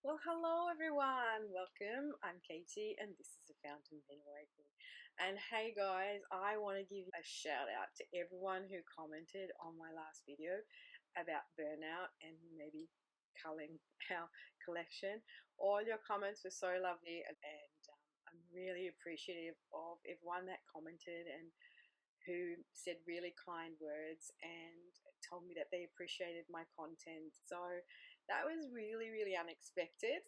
Well, hello everyone. Welcome. I'm Katie, and this is a Fountain Pen Awakening. And hey guys, I want to give a shout out to everyone who commented on my last video about burnout and maybe culling our collection. All your comments were so lovely, and I'm really appreciative of everyone that commented and who said really kind words and told me that they appreciated my content. So that was really, really unexpected,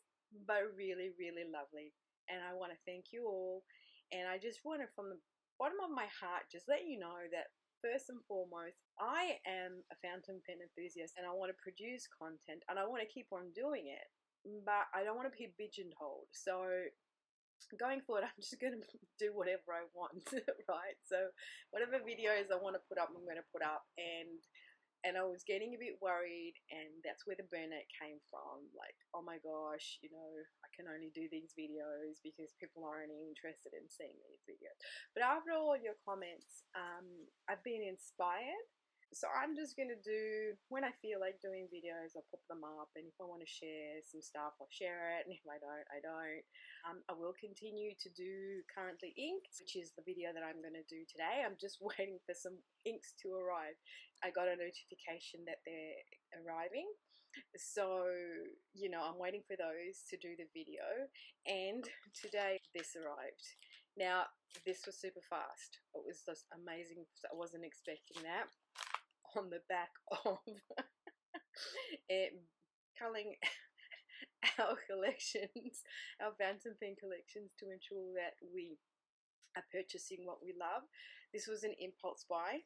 but really, really lovely. And I want to thank you all. And I just want to, from the bottom of my heart, just let you know that first and foremost, I am a fountain pen enthusiast and I want to produce content and I want to keep on doing it, but I don't want to be pigeonholed. So going forward, I'm just going to do whatever I want, right? So whatever videos I want to put up, I'm going to put up. And I was getting a bit worried, and that's where the burnout came from. Like, oh my gosh, I can only do these videos because people are only interested in seeing these videos. But after all your comments, I've been inspired. So I'm just going to do, when I feel like doing videos, I'll put them up, and if I want to share some stuff, I'll share it, and if I don't, I don't. I will continue to do currently inks, which is the video that I'm going to do today. I'm just waiting for some inks to arrive. I got a notification that they're arriving, so I'm waiting for those to do the video, and today this arrived. Now this was super fast. It was just amazing. I wasn't expecting that. On the back of it, culling our collections, our fountain pen collections, to ensure that we are purchasing what we love. This was an impulse buy,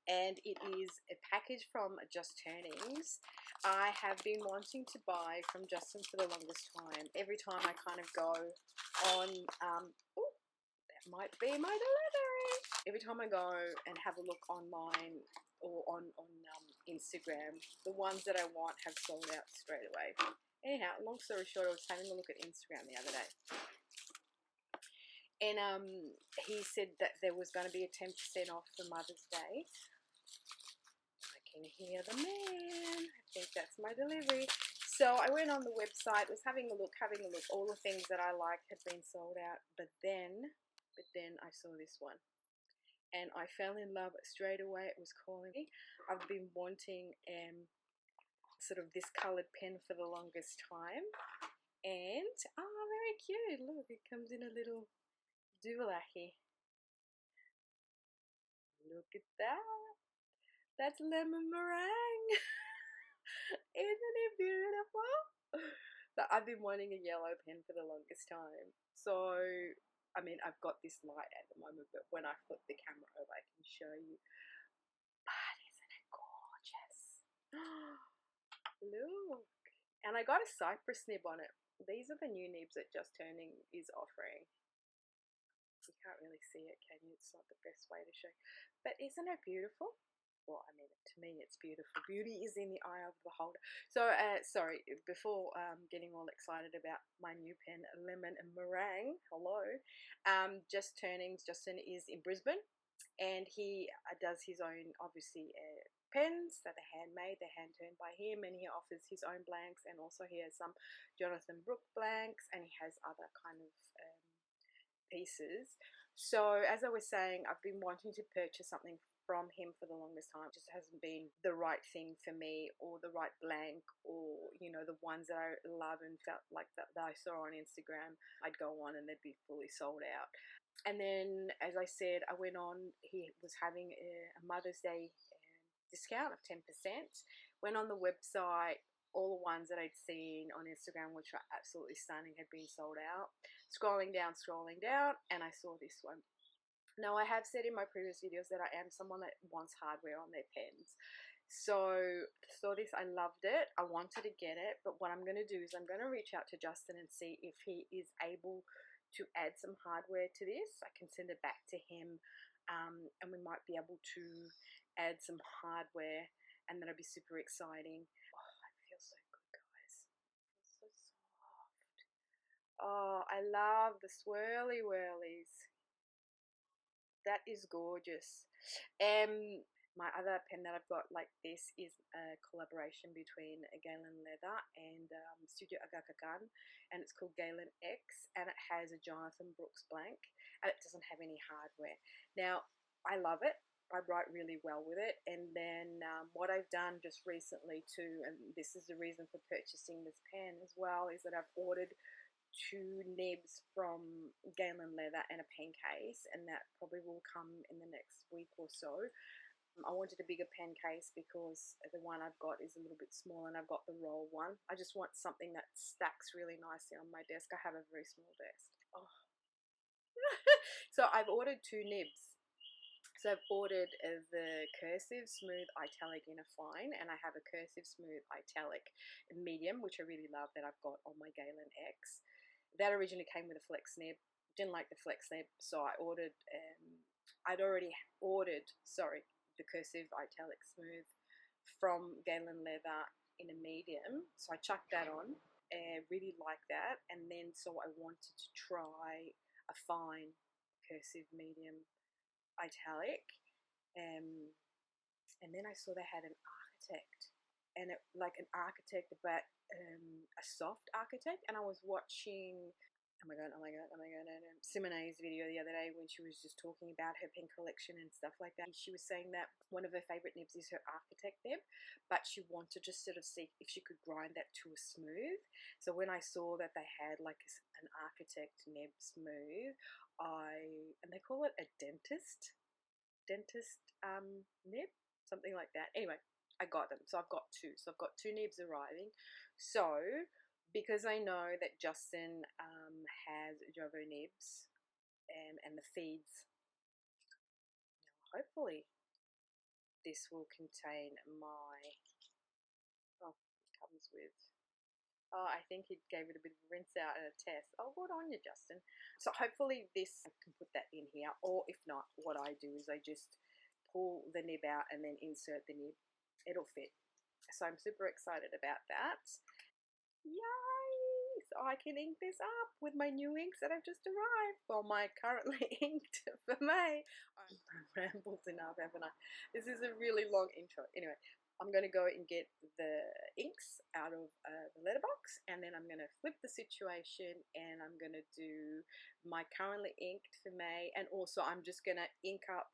and it is a package from Just Turnings. I have been wanting to buy from Justin for the longest time. Every time I kind of go on, oh, that might be my delivery. Every time I go and have a look online or on Instagram, the ones that I want have sold out straight away. Anyhow, long story short, I was having a look at Instagram the other day, and he said that there was going to be a 10% off for Mother's Day. I can hear the man. I think that's my delivery. So I went on the website, was having a look. All the things that I liked had been sold out, but then I saw this one, and I fell in love straight away. It was calling me. I've been wanting sort of this coloured pen for the longest time, and very cute. Look, it comes in a little doolachy. Look at that. That's lemon meringue. Isn't it beautiful? But I've been wanting a yellow pen for the longest time. So, I mean, I've got this light at the moment, but when I flip the camera over, I can show you. But isn't it gorgeous? Look. And I got a cypress nib on it. These are the new nibs that Just Turning is offering. You can't really see it, can you? It's not the best way to show. But isn't it beautiful? Well, I mean, to me, it's beautiful. Beauty is in the eye of the beholder. So, sorry, before getting all excited about my new pen, Lemon and Meringue, hello. Just Turnings, Justin is in Brisbane, and he does his own, obviously, pens that are handmade. They're hand turned by him, and he offers his own blanks, and also he has some Jonathan Brook blanks, and he has other kind of pieces. So as I was saying, I've been wanting to purchase something from him for the longest time. It just hasn't been the right thing for me, or the right blank, or the ones that I love and felt like that I saw on Instagram. I'd go on and they'd be fully sold out. And then, as I said, I went on. He was having a Mother's Day discount of 10%. Went on the website. All the ones that I'd seen on Instagram, which are absolutely stunning, had been sold out. Scrolling down, and I saw this one. Now, I have said in my previous videos that I am someone that wants hardware on their pens. So, saw this, I loved it. I wanted to get it, but what I'm going to do is I'm going to reach out to Justin and see if he is able to add some hardware to this. I can send it back to him, and we might be able to add some hardware, and that'll be super exciting. Oh, it feels so good, guys. It feels so soft. Oh, I love the swirly whirlies. That is gorgeous. My other pen that I've got like this is a collaboration between Galen Leather and Studio Agakakan, and it's called Galen X, and it has a Jonathan Brooks blank, and it doesn't have any hardware. Now, I love it. I write really well with it. And then what I've done just recently too, and this is the reason for purchasing this pen as well, is that I've ordered 2 nibs from Galen Leather and a pen case, and that probably will come in the next week or so. I wanted a bigger pen case because the one I've got is a little bit small, and I've got the roll one. I just want something that stacks really nicely on my desk. I have a very small desk. Oh. So I've ordered 2 nibs. So I've ordered the cursive smooth italic in a fine, and I have a cursive smooth italic medium, which I really love, that I've got on my Galen X. That originally came with a flex nib. Didn't like the flex nib, so I ordered. I'd already ordered, sorry, the cursive italic smooth from Galen Leather in a medium, so I chucked that on and really liked that. And then so I wanted to try a fine cursive medium italic, and then I saw they had an architect, and it like an architect, but a soft architect. And I was watching, oh my god, Simone's video the other day when she was just talking about her pen collection and stuff like that. She was saying that one of her favorite nibs is her architect nib, but she wanted to sort of see if she could grind that to a smooth. So when I saw that they had like an architect nib smooth, and they call it a dentist nib, something like that. Anyway, I got them. So I've got 2. So I've got 2 nibs arriving. So because I know that Justin has Jovo nibs and the feeds, hopefully this will contain my, oh, it comes with, oh, I think he gave it a bit of a rinse out and a test. Oh, good on you, Justin. So hopefully this, I can put that in here, or if not, what I do is I just pull the nib out and then insert the nib. It'll fit. So I'm super excited about that. Yay! So I can ink this up with my new inks that have just arrived. Well, my currently inked for May. I've rambled enough, haven't I? This is a really long intro. Anyway, I'm going to go and get the inks out of the letterbox, and then I'm going to flip the situation, and I'm going to do my currently inked for May, and also I'm just going to ink up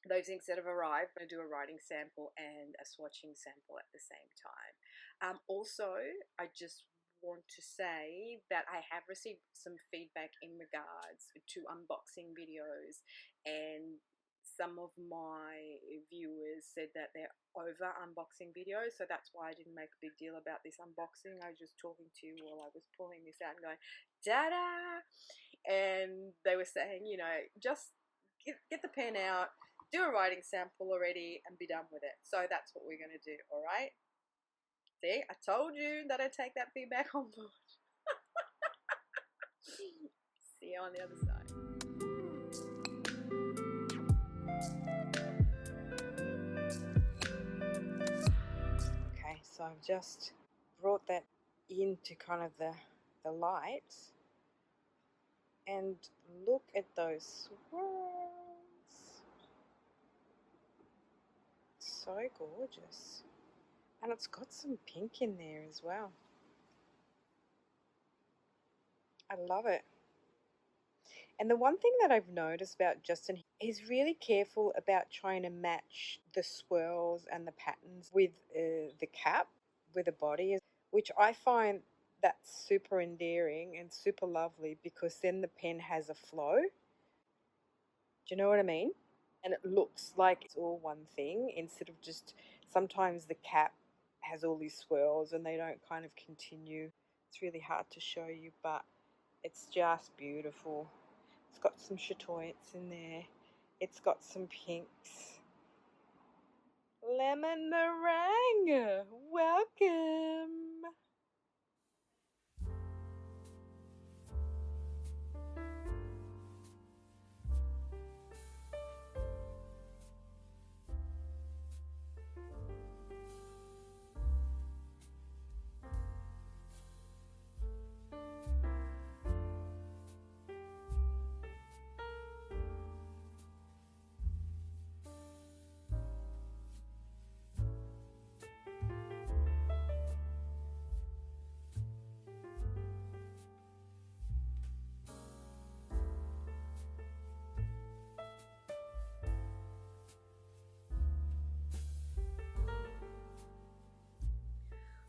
those inks that have arrived. I'm going to do a writing sample and a swatching sample at the same time. Also, I just want to say that I have received some feedback in regards to unboxing videos, and some of my viewers said that they're over unboxing videos, so that's why I didn't make a big deal about this unboxing. I was just talking to you while I was pulling this out and going, da-da! And they were saying, you know, just get the pen out, do a writing sample already, and be done with it. So that's what we're going to do, all right? See, I told you that I'd take that feedback on board. See you on the other side. Okay, so I've just brought that into kind of the light, and look at those swirls. So gorgeous. And it's got some pink in there as well. I love it. And the one thing that I've noticed about Justin, he's really careful about trying to match the swirls and the patterns with the cap, with the body, which I find that's super endearing and super lovely, because then the pen has a flow. Do you know what I mean? And it looks like it's all one thing, instead of just, sometimes the cap has all these swirls and they don't kind of continue. It's really hard to show you, but it's just beautiful. It's got some chatoyants in there. It's got some pinks. Lemon meringue! Welcome!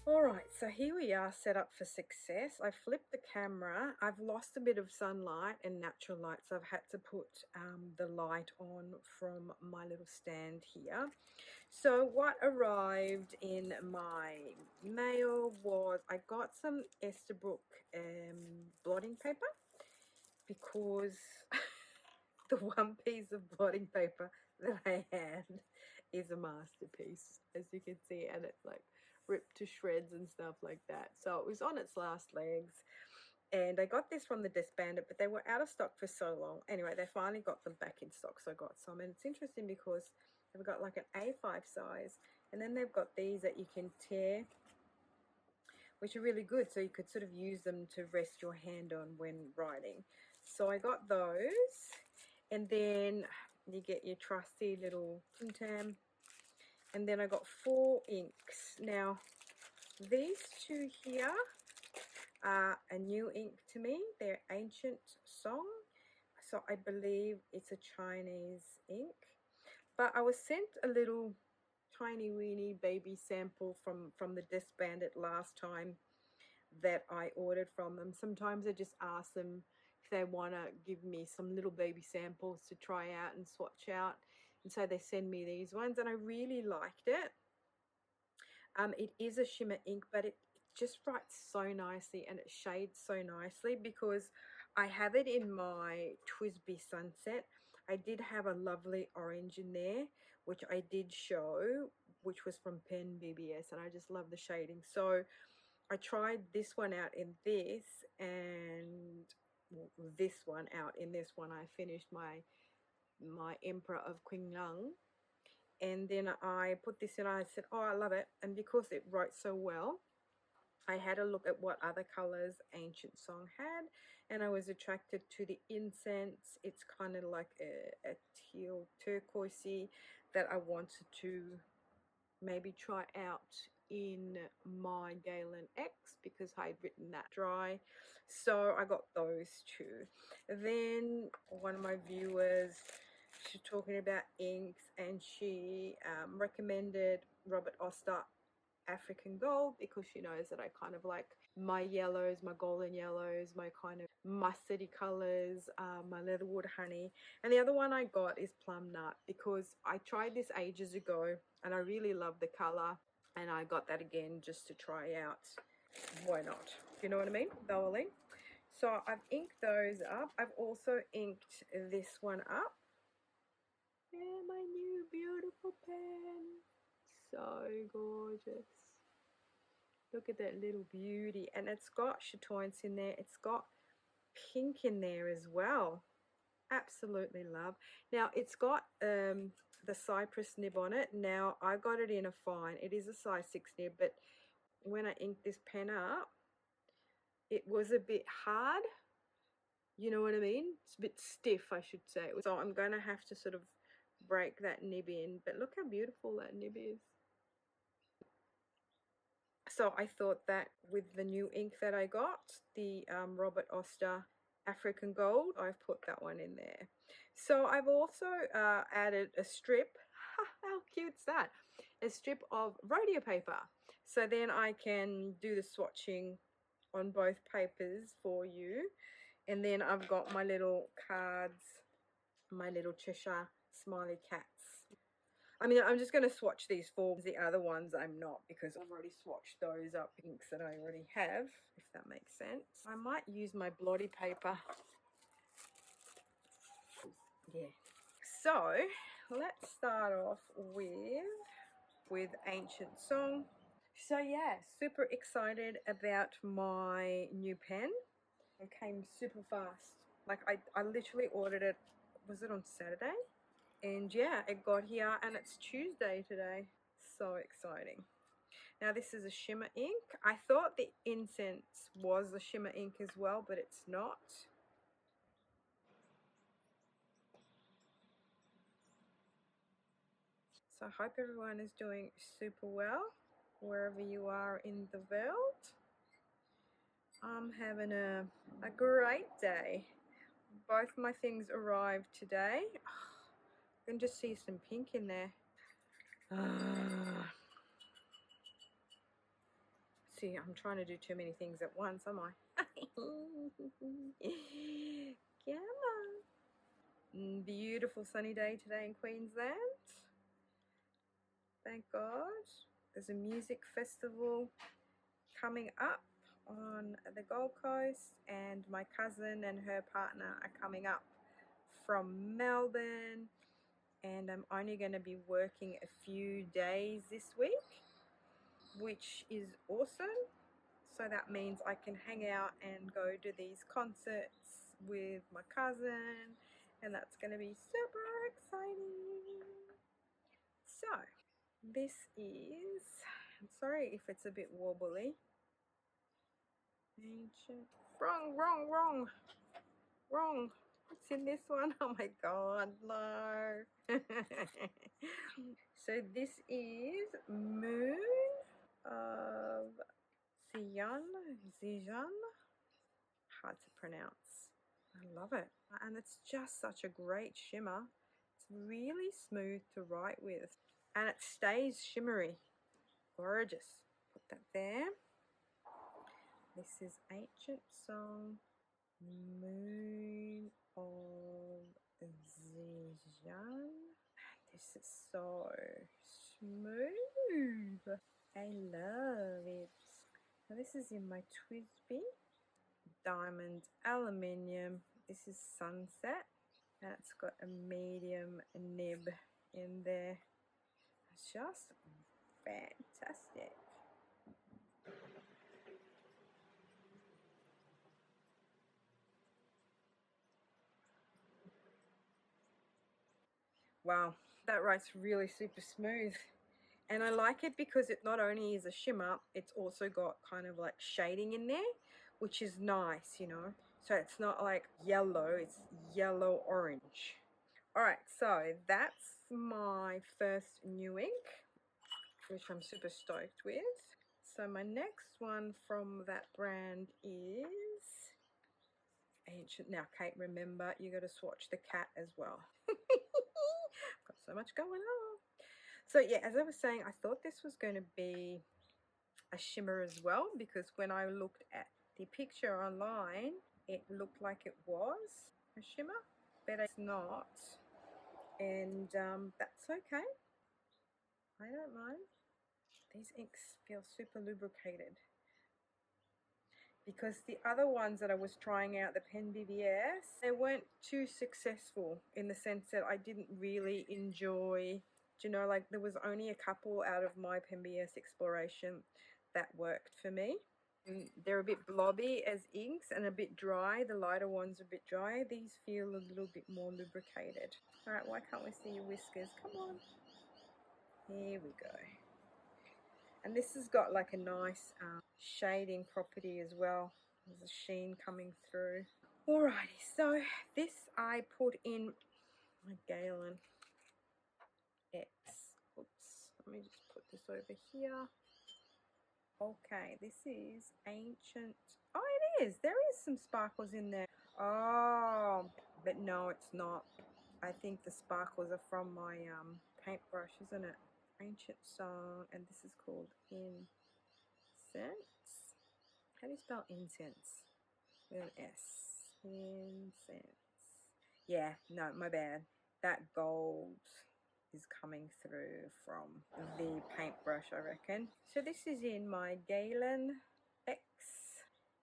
Alright, so here we are set up for success. I flipped the camera. I've lost a bit of sunlight and natural light, so I've had to put the light on from my little stand here. So what arrived in my mail was I got some Esterbrook blotting paper, because the one piece of blotting paper that I had is a masterpiece, as you can see, and it's like ripped to shreds and stuff like that. So it was on its last legs, and I got this from the Disbanded, but they were out of stock for so long. Anyway, they finally got them back in stock, so I got some. And it's interesting because they've got like an A5 size, and then they've got these that you can tear, which are really good, so you could sort of use them to rest your hand on when writing. So I got those, and then you get your trusty little Tim Tam, and then I got 4 inks. Now these 2 here are a new ink to me. They're Ancient Song, so I believe it's a Chinese ink, but I was sent a little tiny weeny baby sample from the Disbanded last time that I ordered from them. Sometimes I just ask them if they want to give me some little baby samples to try out and swatch out, and so they send me these ones, and I really liked it. It is a shimmer ink, but it just writes so nicely and it shades so nicely, because I have it in my Twisby Sunset. I did have a lovely orange in there, which I did show, which was from Pen BBS, and I just love the shading. So I tried this one out in this, and this one out in this one. I finished my Emperor of Qinglong, and then I put this in. I said, oh, I love it. And because it wrote so well, I had a look at what other colors Ancient Song had, and I was attracted to the incense. It's kind of like a teal turquoisey that I wanted to maybe try out in my Galen X, because I had written that dry. So I got those 2. Then one of my viewers, she's talking about inks, and she recommended Robert Oster African Gold, because she knows that I kind of like my yellows, my golden yellows, my kind of mustardy colors, my leatherwood honey. And the other one I got is Plum Nut, because I tried this ages ago and I really love the color, and I got that again just to try out. Why not? You know what I mean? Darling. So I've inked those up. I've also inked this one up. Yeah, my new beautiful pen. So gorgeous. Look at that little beauty. And it's got chatoyance in there. It's got pink in there as well. Absolutely love. Now it's got the cypress nib on it. Now I got it in a fine. It is a size 6 nib, but when I inked this pen up, it was a bit hard. You know what I mean? It's a bit stiff, I should say. So I'm going to have to sort of break that nib in. But look how beautiful that nib is. So I thought that with the new ink that I got, the Robert Oster African Gold, I've put that one in there. So I've also added a strip. How cute's that? A strip of rodeo paper. So then I can do the swatching on both papers for you. And then I've got my little cards, my little Cheshire smiley cats. I mean, I'm just going to swatch these 4. The other ones I'm not, because I've already swatched those up inks that I already have, if that makes sense. I might use my blotty paper. Yeah. So let's start off with Ancient Song. So yeah, super excited about my new pen. It came super fast. Like I literally ordered it, was it on Saturday? And yeah, it got here and it's Tuesday today. So exciting. Now this is a shimmer ink. I thought the incense was a shimmer ink as well, but it's not. So I hope everyone is doing super well wherever you are in the world. I'm having a great day. Both my things arrived today. I can just see some pink in there. See, I'm trying to do too many things at once, am I? Come on. Beautiful sunny day today in Queensland. Thank God. There's a music festival coming up on the Gold Coast, and my cousin and her partner are coming up from Melbourne, and I'm only going to be working a few days this week, which is awesome. So that means I can hang out and go to these concerts with my cousin, and that's going to be super exciting. So this is, I'm sorry if it's a bit wobbly. Ancient. Wrong. What's in this one? Oh my god, no. So this is Moon of Zijan. Hard to pronounce. I love it. And it's just such a great shimmer. It's really smooth to write with. And it stays shimmery. Gorgeous. Put that there. This is Ancient Song, Moon of Zijan. This is so smooth. I love it. Now this is in my Twisby. Diamond aluminium. This is Sunset, and it's got a medium nib in there. It's just fantastic. Wow, that writes really super smooth. And I like it because it not only is a shimmer, it's also got kind of like shading in there, which is nice, you know. So it's not like yellow, it's yellow orange. All right, so that's my first new ink, which I'm super stoked with. So my next one from that brand is Ancient. Now, Kate, remember, you got to swatch the cat as well. Got so much going on. So yeah, as I was saying, I thought this was going to be a shimmer as well, because when I looked at the picture online, it looked like it was a shimmer, but it's not. And that's okay. I don't mind. These inks feel super lubricated, because the other ones that I was trying out, the Pen BBS, they weren't too successful in the sense that I didn't really enjoy, you know, like there was only a couple out of my Pen BBS exploration that worked for me. And they're a bit blobby as inks and a bit dry. The lighter ones are a bit dry. These feel a little bit more lubricated. All right, why can't we see your whiskers? Come on. Here we go. And this has got like a nice shading property as well. There's a sheen coming through. Alrighty, so this I put in my Galen X. Oops, let me just put this over here. Okay, this is Ancient. Oh, it is. There is some sparkles in there. Oh, but no, it's not. I think the sparkles are from my paintbrush, isn't it? Ancient Song, and this is called Incense. How do you spell incense? With an S. Incense. Yeah, no, my bad. That gold is coming through from the paintbrush, I reckon. So this is in my Galen X,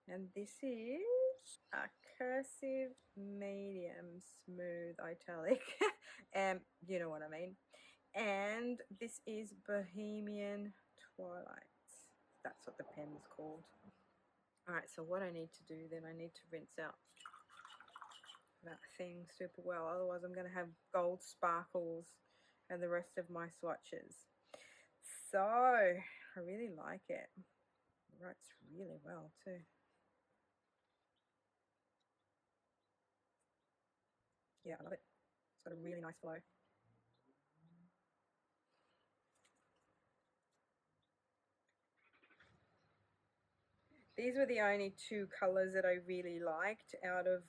and this is a cursive medium smooth italic, and you know what I mean. And this is Bohemian Twilight. That's what the pen's called. Alright, so what I need to do then, I need to rinse out that thing super well, otherwise I'm going to have gold sparkles and the rest of my swatches. So, I really like it. It writes really well too. Yeah, I love it. It's got a really nice flow. These were the only two colours that I really liked out of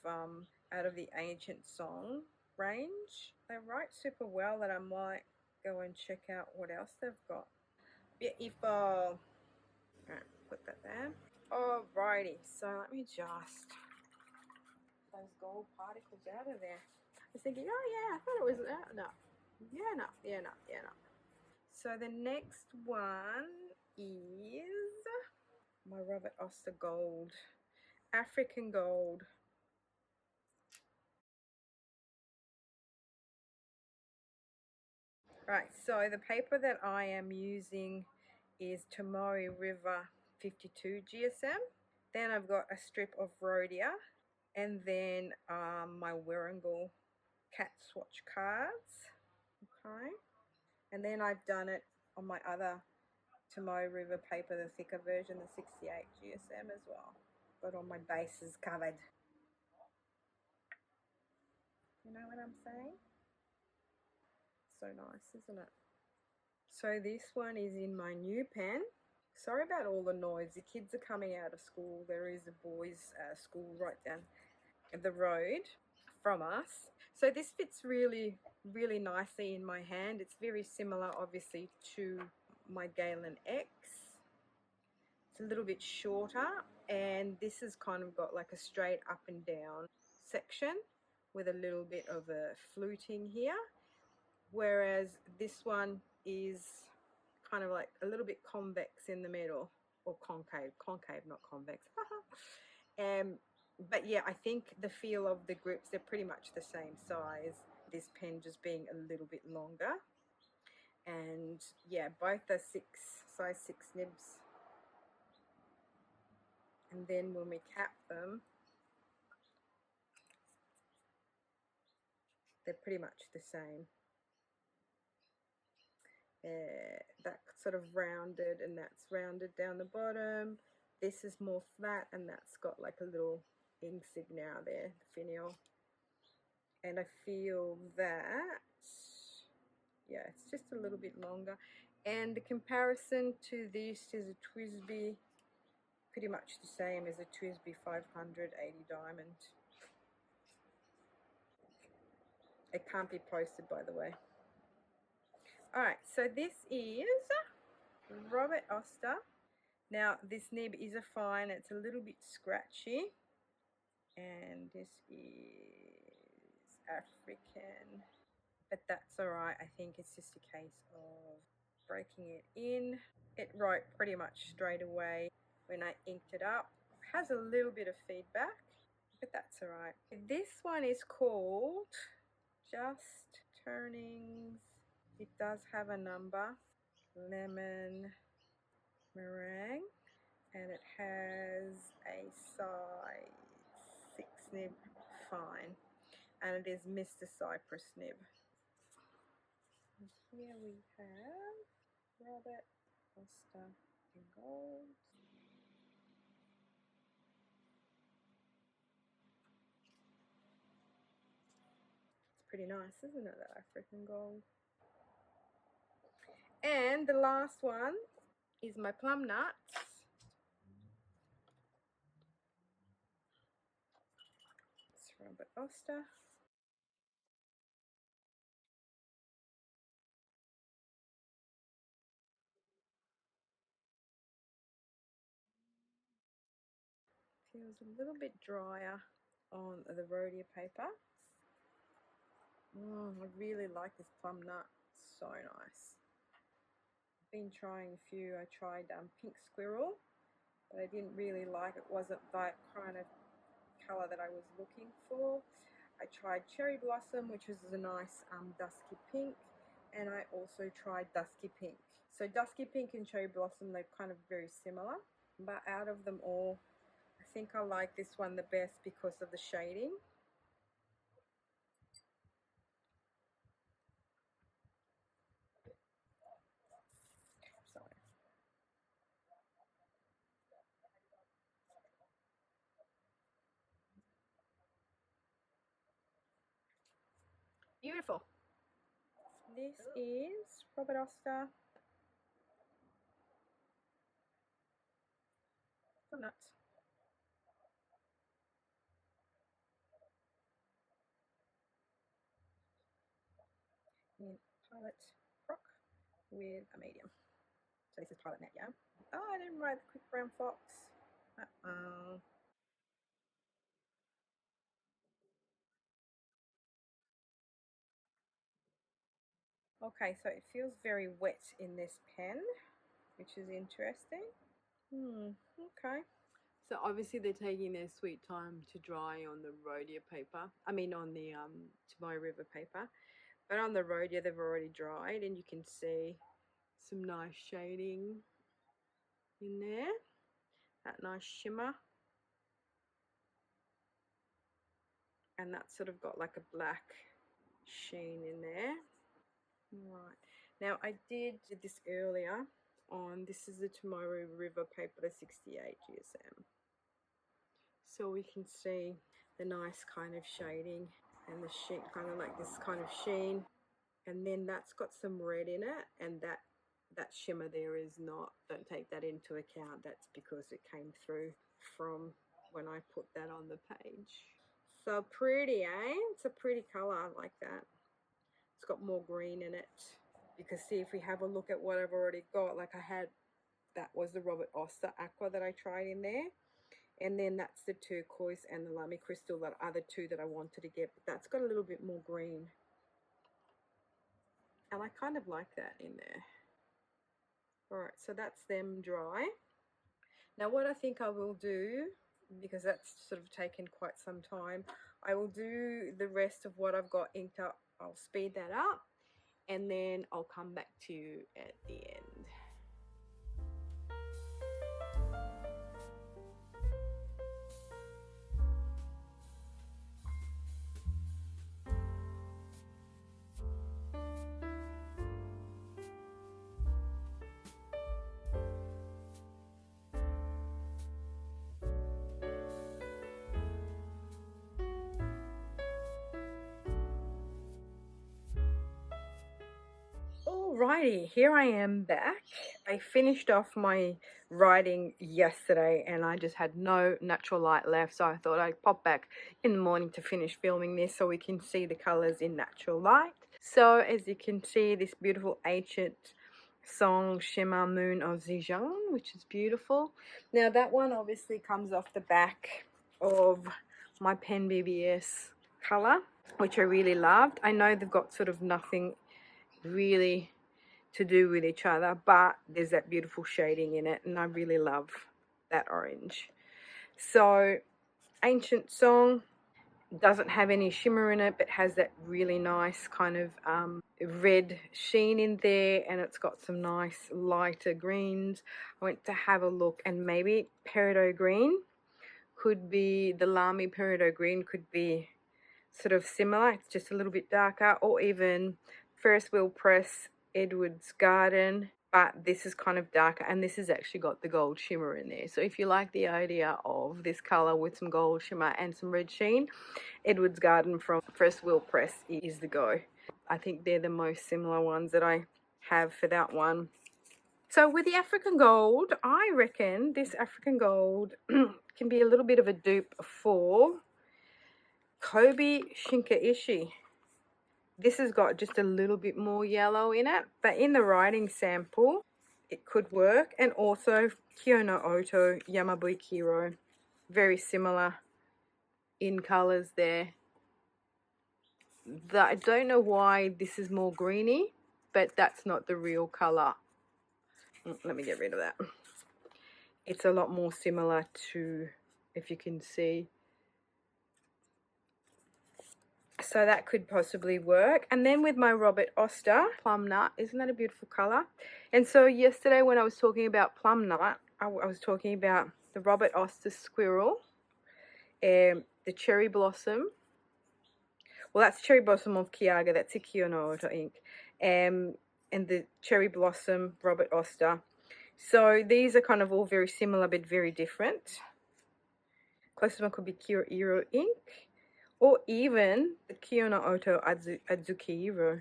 the Ancient Song range. They write super well that I might go and check out what else they've got. Beautiful. Right. put that there. Alrighty, so let me just those gold particles out of there. I was thinking, oh yeah, I thought it was no. Yeah, no. So the next one is my Robert Oster Gold, African Gold. Right, so the paper that I am using is Tamari River 52 GSM. Then I've got a strip of Rhodia, and then my Warringal cat swatch cards. Okay, and then I've done it on my other Tamari River paper, the thicker version, the 68 GSM as well. Got all my bases covered. You know what I'm saying? So nice, isn't it? So this one is in my new pen. Sorry about all the noise. The kids are coming out of school. There is a boys' school right down the road from us. So this fits really, really nicely in my hand. It's very similar, obviously, to my Galen X. It's a little bit shorter, and this has kind of got like a straight up and down section with a little bit of a fluting here, whereas this one is kind of like a little bit convex in the middle, or concave, not convex. But yeah, I think the feel of the grips, they're pretty much the same size. This pen just being a little bit longer. And yeah, both are size 6 nibs. And then when we cap them, they're pretty much the same. That sort of rounded, and that's rounded down the bottom. This is more flat, and that's got like a little insignia there, the finial. And I feel that, yeah, it's just a little bit longer. And the comparison to this is a TWSBI, pretty much the same as a TWSBI 580 diamond. It can't be posted, by the way. Alright, so this is Robert Oster. Now, this nib is a fine. It's a little bit scratchy. And this is African. But that's alright. I think it's just a case of breaking it in. It wrote pretty much straight away when I inked it up. It has a little bit of feedback, but that's alright. This one is called Just Turnings. It does have a number, lemon meringue, and it has a size 6 nib fine, and it is Mr. Cypress nib. And here we have Robert Oster in gold. It's pretty nice, isn't it, that African gold? And the last one is my plum nuts. It's Robert Oster. Feels a little bit drier on the Rhodia paper. I really like this plum nut. So nice. I've been trying a few. I tried Pink Squirrel, but I didn't really like it. Wasn't that kind of colour that I was looking for. I tried Cherry Blossom, which was a nice dusky pink, and I also tried Dusky Pink. So Dusky Pink and Cherry Blossom, they're kind of very similar, but out of them all, I think I like this one the best because of the shading. Sorry. Beautiful. This is Robert Oster. So nuts. In Pilot Croc with a medium. So this is Pilot Net, yeah? Oh, I didn't write the Quick Brown Fox. Uh-oh. Okay, so it feels very wet in this pen, which is interesting. Okay. So obviously they're taking their sweet time to dry on the Rhodia paper. I mean on the Tomorrow River paper. But on the Rhodia they've already dried, and you can see some nice shading in there. That nice shimmer. And that's sort of got like a black sheen in there. Right. Now I did this earlier on, this is the Tomorrow River paper, the 68 GSM. So we can see the nice kind of shading and the sheen, kind of like this kind of sheen. And then that's got some red in it, and that shimmer there is not, don't take that into account. That's because it came through from when I put that on the page. So pretty, eh? It's a pretty color, I like that. It's got more green in it. You can see if we have a look at what I've already got, like I had, that was the Robert Oster Aqua that I tried in there. And then that's the turquoise and the Lamy Crystal, that are the two that I wanted to get. But that's got a little bit more green. And I kind of like that in there. Alright, so that's them dry. Now what I think I will do, because that's sort of taken quite some time, I will do the rest of what I've got inked up. I'll speed that up, and then I'll come back to you at the end. Alrighty, here I am back. I finished off my writing yesterday and I just had no natural light left, so I thought I'd pop back in the morning to finish filming this so we can see the colours in natural light. So as you can see, this beautiful ancient song Shimmer Moon of Zijan, which is beautiful. Now that one obviously comes off the back of my Pen BBS colour, which I really loved. I know they've got sort of nothing really to do with each other, but there's that beautiful shading in it, and I really love that orange. So ancient song doesn't have any shimmer in it, but has that really nice kind of red sheen in there, and it's got some nice lighter greens. I went to have a look, and maybe peridot green could be, the Lamy peridot green could be sort of similar. It's just a little bit darker, or even Ferris Wheel Press Edwards Garden, but this is kind of darker, and this has actually got the gold shimmer in there. So if you like the idea of this color with some gold shimmer and some red sheen, Edwards Garden from Ferris Wheel Press is the go. I think they're the most similar ones that I have for that one. So with the African Gold, I reckon this African Gold can be a little bit of a dupe for Kobe Shinkaishi. This has got just a little bit more yellow in it, but in the writing sample, it could work. And also Kiyono Oto Yamabui Kiro, very similar in colors there. I don't know why this is more greeny, but that's not the real color. Let me get rid of that. It's a lot more similar to, if you can see. So that could possibly work. And then with my Robert Oster Plum Nut, isn't that a beautiful color? And so yesterday when I was talking about Plum Nut, I was talking about the Robert Oster Squirrel, the Cherry Blossom. Well, that's Cherry Blossom of Kiaga, that's a Kiyono Oto ink. And the Cherry Blossom Robert Oster. So these are kind of all very similar but very different. Closest one could be Kiro Iro ink, or even the Kiyono Oto Adzuki Iro.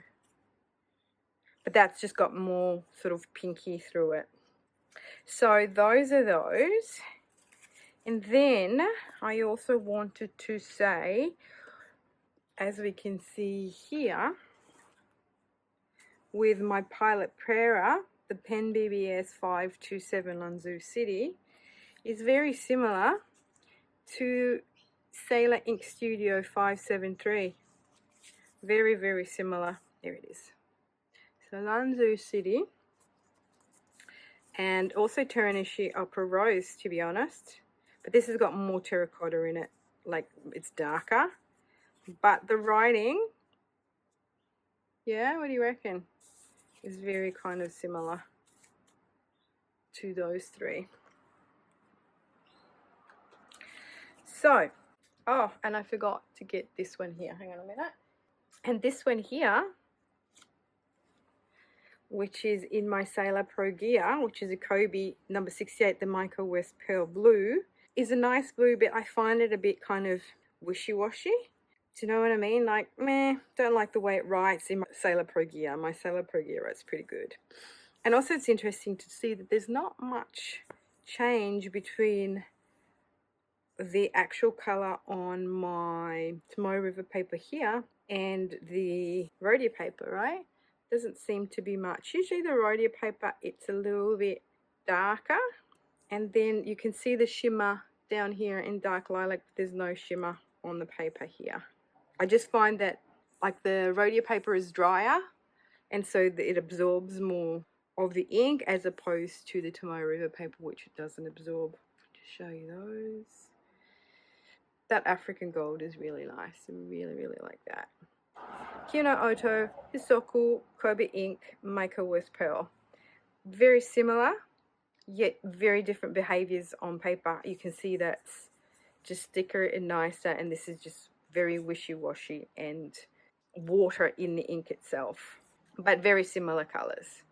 But that's just got more sort of pinky through it. So those are those. And then I also wanted to say, as we can see here, with my Pilot Prera, the Pen BBS 527 Lanzhou City, is very similar to Sailor Ink Studio 573. Very, very similar. There it is. So Lanzhou City, and also Teranishi Opera Rose, to be honest. But this has got more terracotta in it, like it's darker. But the writing, yeah, what do you reckon? Is very kind of similar to those three. So, oh, and I forgot to get this one here. Hang on a minute. And this one here, which is in my Sailor Pro Gear, which is a Kobe number 68, the Michael West Pearl Blue, is a nice blue, but I find it a bit kind of wishy-washy. Do you know what I mean? Like, meh, don't like the way it writes in my Sailor Pro Gear. My Sailor Pro Gear writes pretty good. And also it's interesting to see that there's not much change between the actual color on my Tomoe River paper here and the Rhodia paper, right? Doesn't seem to be much. Usually the Rhodia paper, it's a little bit darker, and then you can see the shimmer down here in dark lilac. There's no shimmer on the paper here. I just find that like the Rhodia paper is drier, and so it absorbs more of the ink as opposed to the Tomoe River paper, which it doesn't absorb. Just show you those. That African gold is really nice. I really, really like that. Kino Oto, Hisoku, Kobe Ink, Maiko West Pearl. Very similar, yet very different behaviors on paper. You can see that's just thicker and nicer, and this is just very wishy-washy and water in the ink itself, but very similar colors.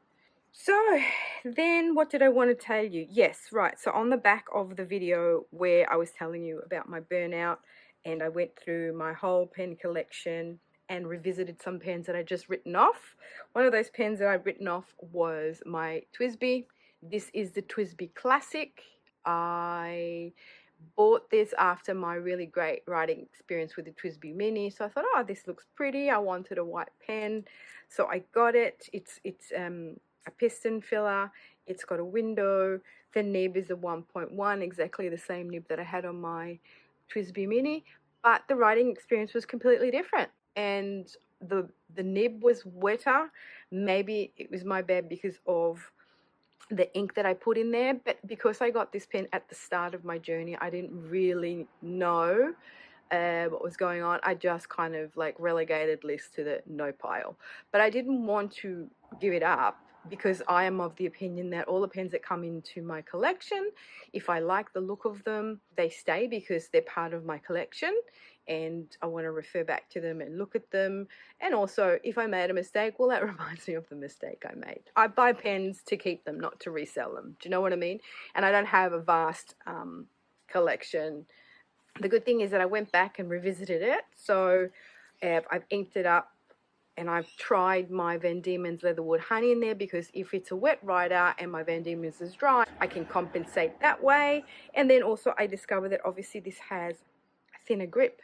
So then what did I want to tell you? Yes, right. So on the back of the video where I was telling you about my burnout, and I went through my whole pen collection and revisited some pens that I'd just written off. One of those pens that I'd written off was my TWSBI. This is the TWSBI Classic. I bought this after my really great writing experience with the TWSBI Mini. So I thought, oh, this looks pretty. I wanted a white pen. So I got it. It's a piston filler. It's got a window. The nib is a 1.1, exactly the same nib that I had on my TWSBI Mini, but the writing experience was completely different, and the nib was wetter. Maybe it was my bad because of the ink that I put in there, but because I got this pen at the start of my journey, I didn't really know what was going on. I just kind of like relegated this to the no pile, but I didn't want to give it up because I am of the opinion that all the pens that come into my collection, if I like the look of them, they stay because they're part of my collection, and I want to refer back to them and look at them. And also, if I made a mistake, well, that reminds me of the mistake I made. I buy pens to keep them, not to resell them. Do you know what I mean? And I don't have a vast collection. The good thing is that I went back and revisited it. So I've inked it up, and I've tried my Van Diemen's Leatherwood Honey in there, because if it's a wet writer and my Van Diemen's is dry, I can compensate that way. And then also I discovered that obviously this has a thinner grip,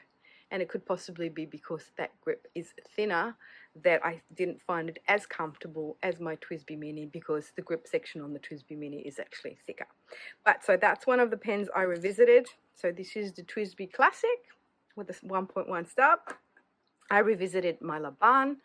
and it could possibly be because that grip is thinner that I didn't find it as comfortable as my TWSBI Mini, because the grip section on the TWSBI Mini is actually thicker. But so that's one of the pens I revisited. So this is the TWSBI Classic with a 1.1 stub. I revisited my Laban.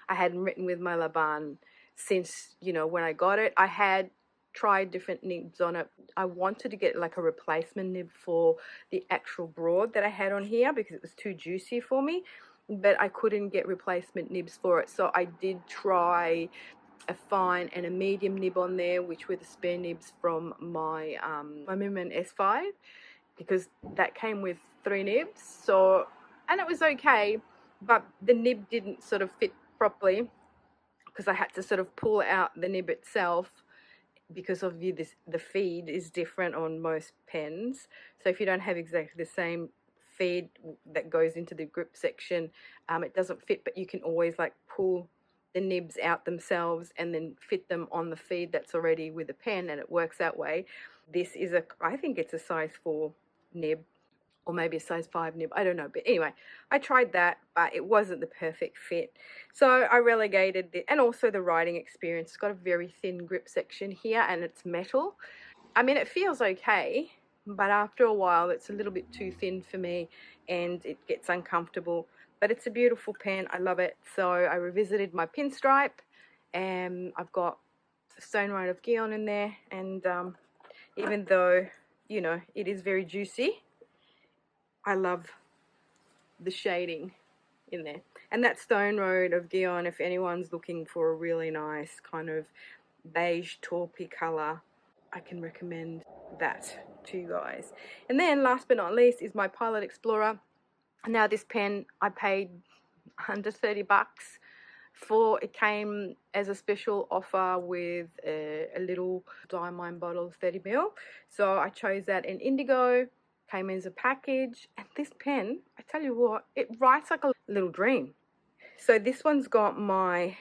I hadn't written with my Laban since, you know, when I got it. I had tried different nibs on it. I wanted to get like a replacement nib for the actual broad that I had on here because it was too juicy for me, but I couldn't get replacement nibs for it. So I did try a fine and a medium nib on there, which were the spare nibs from my my Miman S5, because that came with 3 nibs. So, and it was okay, but the nib didn't sort of fit properly because I had to sort of pull out the nib itself, because of the feed is different on most pens. So if you don't have exactly the same feed that goes into the grip section, it doesn't fit, but you can always like pull the nibs out themselves and then fit them on the feed that's already with the pen, and it works that way. This is I think it's a size 4 nib. or maybe a size 5 nib, I don't know. But anyway, I tried that, but it wasn't the perfect fit. So I relegated it, and also the writing experience. It's got a very thin grip section here, and it's metal. I mean, it feels okay, but after a while it's a little bit too thin for me and it gets uncomfortable. But it's a beautiful pen, I love it. So I revisited my pinstripe, and I've got the Stone Rider of Gion in there, and even though, you know, it is very juicy, I love the shading in there. And that Stone Road of Gion, if anyone's looking for a really nice kind of beige taupey colour, I can recommend that to you guys. And then last but not least is my Pilot Explorer. Now this pen I paid under 30 bucks for. It came as a special offer with a little diamond bottle of 30ml. So I chose that in indigo, came as a package, and this pen, I tell you what, it writes like a little dream. So this one's got my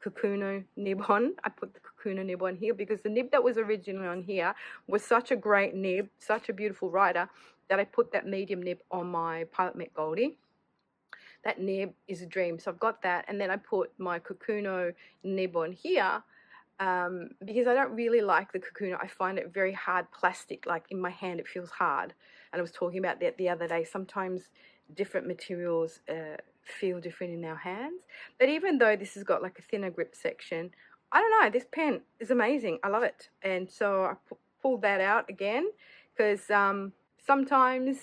Kakuno nib on. I put the Kakuno nib on here because the nib that was originally on here was such a great nib, such a beautiful writer, that I put that medium nib on my Pilot Met Goldie. That nib is a dream. So I've got that, and then I put my Kakuno nib on here because I don't really like the Kakuno. I find it very hard plastic, like in my hand it feels hard. And I was talking about that the other day. Sometimes different materials feel different in our hands. But even though this has got like a thinner grip section, I don't know, this pen is amazing. I love it. And so I pulled that out again because sometimes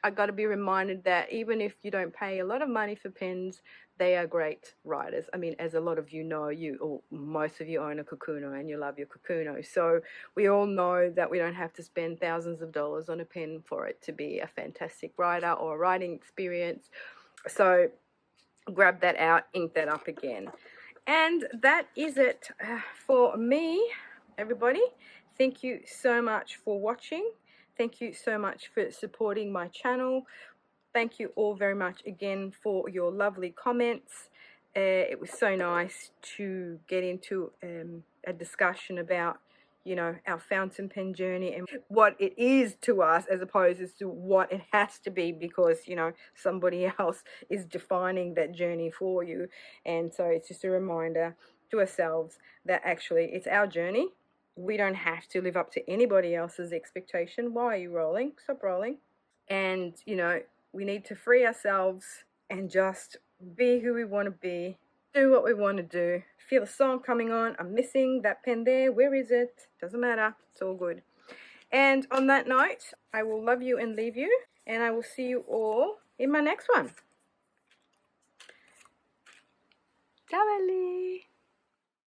I got to be reminded that even if you don't pay a lot of money for pens, they are great writers. I mean, as a lot of you know, or most of you own a Kakuno and you love your Kakuno. So we all know that we don't have to spend thousands of dollars on a pen for it to be a fantastic writer or a writing experience. So grab that out, ink that up again. And that is it for me, everybody. Thank you so much for watching. Thank you so much for supporting my channel. Thank you all very much again for your lovely comments. It was so nice to get into a discussion about, you know, our fountain pen journey and what it is to us as opposed to what it has to be, because, you know, somebody else is defining that journey for you. And so it's just a reminder to ourselves that actually it's our journey. We don't have to live up to anybody else's expectation. Why are you rolling? Stop rolling. And, you know, we need to free ourselves and just be who we want to be, do what we want to do. Feel a song coming on. I'm missing that pen there. Where is it? Doesn't matter. It's all good. And on that note, I will love you and leave you. And I will see you all in my next one. Ciao, Ellie.